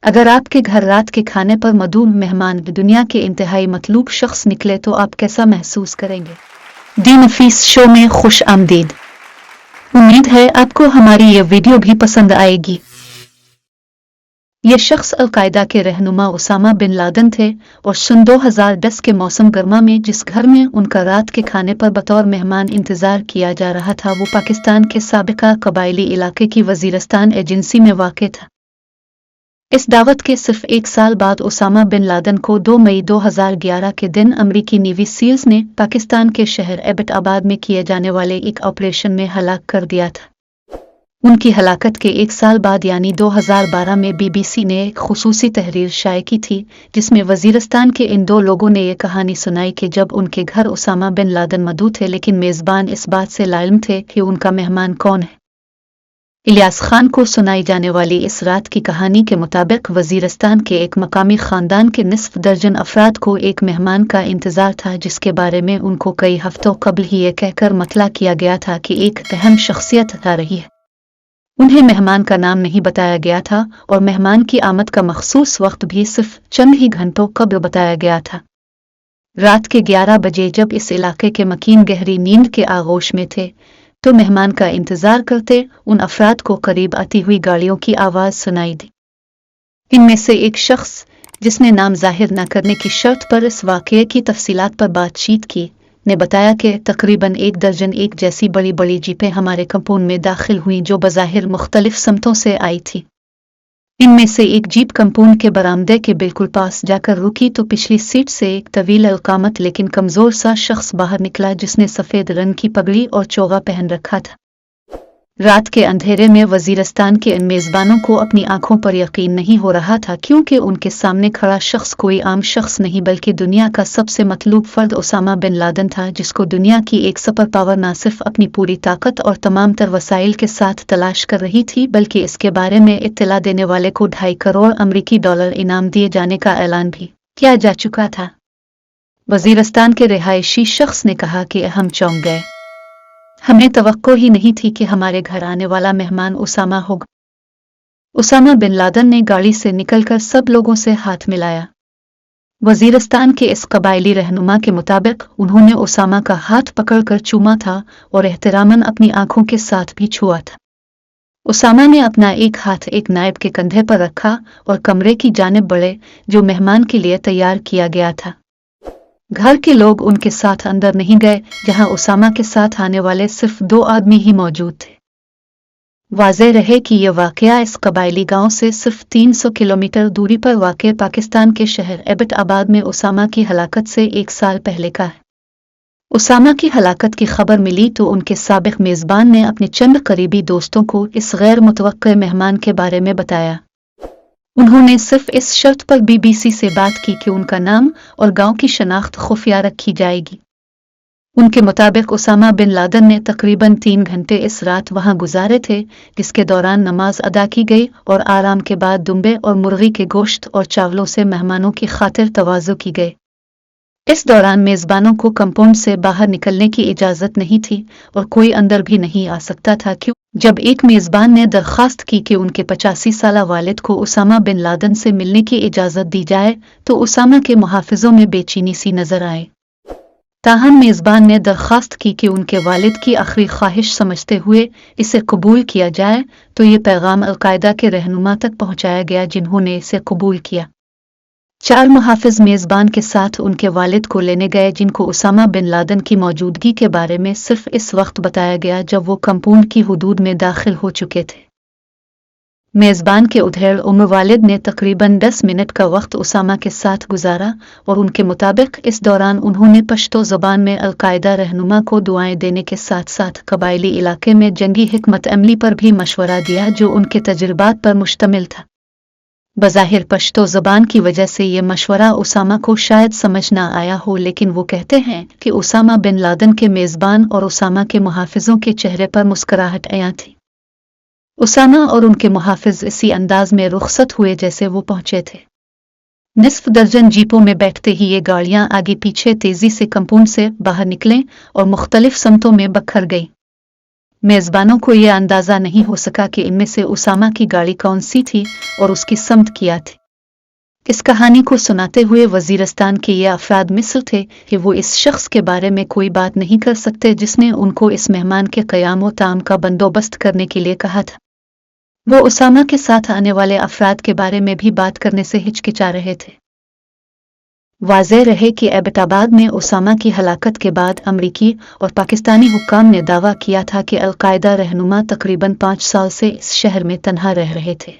अगर आपके घर रात के खाने पर मधुर मेहमान दुनिया के इंतहाई मतलूब शख्स निकले तो आप कैसा महसूस करेंगे? दी नफीस शो में खुश आमदीद। उम्मीद है आपको हमारी ये वीडियो भी पसंद आएगी। ये शख्स अलकायदा के रहनुमा उसामा बिन लादेन थे और सन 2010 के मौसम गर्मा में जिस घर में उनका रात के खाने पर बतौर मेहमान इंतजार किया जा रहा था वो पाकिस्तान के साबिका कबायली इलाके की वजीरस्तान एजेंसी में वाक़ था। इस दावत के सिर्फ एक साल बाद उसामा बिन लादेन को 2 मई 2011 के दिन अमरीकी नेवी सील्स ने पाकिस्तान के शहर एबटाबाद में किए जाने वाले एक ऑपरेशन में हलाक कर दिया था। उनकी हलाकत के एक साल बाद यानी 2012 में बीबीसी ने एक खुसूसी तहरीर शाये की थी जिसमें वजीरस्तान के इन 2 लोगों ने ये कहानी सुनाई कि जब उनके घर उसामा बिन लादेन मौजूद थे लेकिन मेज़बान इस बात से लाइल्म थे कि उनका मेहमान कौन है। इलियास खान को सुनाई जाने वाली इस रात की कहानी के मुताबिक वजीरस्तान के एक मकामी खानदान के निस्फ दर्जन अफराद को एक मेहमान का इंतजार था जिसके बारे में उनको कई हफ्तों कबल ही ये कहकर मतला किया गया था कि एक अहम शख्सियत आ रही है। उन्हें मेहमान का नाम नहीं बताया गया था और मेहमान की आमद का मखसूस वक्त भी सिर्फ चंद ही घंटों कबल बताया गया था। रात के 11 बजे जब इस इलाके के मकीन गहरी नींद के आगोश में थे तो मेहमान का इंतजार करते उन अफराद को करीब आती हुई गाड़ियों की आवाज़ सुनाई दी। इनमें से एक शख्स जिसने नाम जाहिर न करने की शर्त पर इस वाक़ये की तफसीलात पर बातचीत की ने बताया कि तकरीबन 1 दर्जन एक जैसी बड़ी बड़ी जीपें हमारे कंपाउंड में दाखिल हुईं जो बज़ाहिर मुख्तलिफ समतों से आई थी। इनमें से एक जीप कंपाउंड के बरामदे के बिल्कुल पास जाकर रुकी तो पिछली सीट से एक तवील अलकामत लेकिन कमज़ोर सा शख्स बाहर निकला जिसने सफ़ेद रंग की पगड़ी और चोगा पहन रखा था। रात के अंधेरे में वजीरस्तान के इन मेज़बानों को अपनी आंखों पर यकीन नहीं हो रहा था क्योंकि उनके सामने खड़ा शख्स कोई आम शख्स नहीं बल्कि दुनिया का सबसे मतलूब फर्द उसामा बिन लादेन था जिसको दुनिया की एक सुपर पावर न सिर्फ अपनी पूरी ताकत और तमाम तर वसाइल के साथ तलाश कर रही थी बल्कि इसके बारे में इत्तला देने वाले को $2.5 करोड़ अमरीकी डॉलर इनाम दिए जाने का ऐलान भी किया जा चुका था। वजीरस्तान के रिहायशी शख्स ने कहा कि हम चौंक गए। हमें तवक्को ही नहीं थी कि हमारे घर आने वाला मेहमान उसामा होगा। उसामा बिन लादेन ने गाड़ी से निकलकर सब लोगों से हाथ मिलाया। वजीरस्तान के इस कबायली रहनुमा के मुताबिक उन्होंने उसामा का हाथ पकड़कर चूमा था और एहतरामन अपनी आंखों के साथ भी छुआ था। उसामा ने अपना एक हाथ एक नायब के कंधे पर रखा और कमरे की जानिब बढ़े जो मेहमान के लिए तैयार किया गया था। घर के लोग उनके साथ अंदर नहीं गए जहां उसामा के साथ आने वाले सिर्फ 2 आदमी ही मौजूद थे। वाज़ेह रहे कि यह वाक़या इस कबायली गांव से सिर्फ 300 किलोमीटर दूरी पर वाक़े पाकिस्तान के शहर एबटाबाद में उसामा की हलाकत से 1 साल पहले का है। उसामा की हलाकत की खबर मिली तो उनके साबिक मेज़बान ने अपने चंद करीबी दोस्तों को इस गैर मुतवक्के मेहमान के बारे में बताया। उन्होंने सिर्फ इस शर्त पर बीबीसी से बात की कि उनका नाम और गांव की शनाख्त खुफिया रखी जाएगी। उनके मुताबिक उसामा बिन लादेन ने तकरीबन 3 घंटे इस रात वहां गुजारे थे जिसके दौरान नमाज अदा की गई और आराम के बाद दुम्बे और मुर्गी के गोश्त और चावलों से मेहमानों की खातिर तवाज़ु की गई। इस दौरान मेज़बानों को कंपाउंड से बाहर निकलने की इजाज़त नहीं थी और कोई अंदर भी नहीं आ सकता था क्यों जब एक मेज़बान ने दरख्वास्त की कि उनके 85 साला वालिद को उसामा बिन लादेन से मिलने की इजाज़त दी जाए तो उसामा के मुहाफ़िज़ों में बेचैनी सी नजर आए। ताहम मेज़बान ने दरख्वास्त की कि उनके वालिद की आखिरी ख्वाहिश समझते हुए इसे कबूल किया जाए तो ये पैगाम अलकायदा के रहनुमा तक पहुँचाया गया जिन्होंने इसे कबूल किया। 4 मुहाफ़िज़ मेज़बान के साथ उनके वालिद को लेने गए जिनको उसामा बिन लादेन की मौजूदगी के बारे में सिर्फ इस वक्त बताया गया जब वो कंपाउंड की हुदूद में दाखिल हो चुके थे। मेज़बान के उधेड़ उम्र वालिद ने तकरीबन 10 मिनट का वक्त उसामा के साथ गुजारा और उनके मुताबिक इस दौरान उन्होंने पश्तो ज़बान में अलकायदा रहनुमा को दुआएं देने के साथ साथ कबायली इलाके में जंगी हिकमत अमली पर भी मशवरा दिया जो उनके तजुर्बात पर मुश्तमिल था। बज़ाहिर पश्तो ज़बान की वजह से ये मशवरा उसामा को शायद समझ ना आया हो लेकिन वो कहते हैं कि उसामा बिन लादेन के मेज़बान और उसामा के मुहाफ़िज़ों के चेहरे पर मुस्कुराहट आया थी। उसामा और उनके मुहाफ़िज़ इसी अंदाज में रुखसत हुए जैसे वो पहुंचे थे। निस्फ दर्जन जीपों में बैठते ही ये गाड़ियां आगे पीछे तेजी से कंपाउंड से बाहर निकलें और मुख्तलिफ समतों में बखर गईं। मेज़बानों को यह अंदाज़ा नहीं हो सका कि इनमें से उसामा की गाड़ी कौन सी थी और उसकी समत क्या थी। इस कहानी को सुनाते हुए वज़ीरिस्तान के ये अफराद मिस्र थे कि वो इस शख्स के बारे में कोई बात नहीं कर सकते जिसने उनको इस मेहमान के क़याम व ताम का बंदोबस्त करने के लिए कहा था। वो उसामा के साथ आने वाले अफराद के बारे में भी बात करने से हिचकिचा रहे थे। वाज़ेह रहे कि एबटाबाद में उसामा की हलाकत के बाद अमरीकी और पाकिस्तानी हुक्काम ने दावा किया था कि अल-कायदा रहनुमा तकरीबन 5 साल से इस शहर में तन्हा रह रहे थे।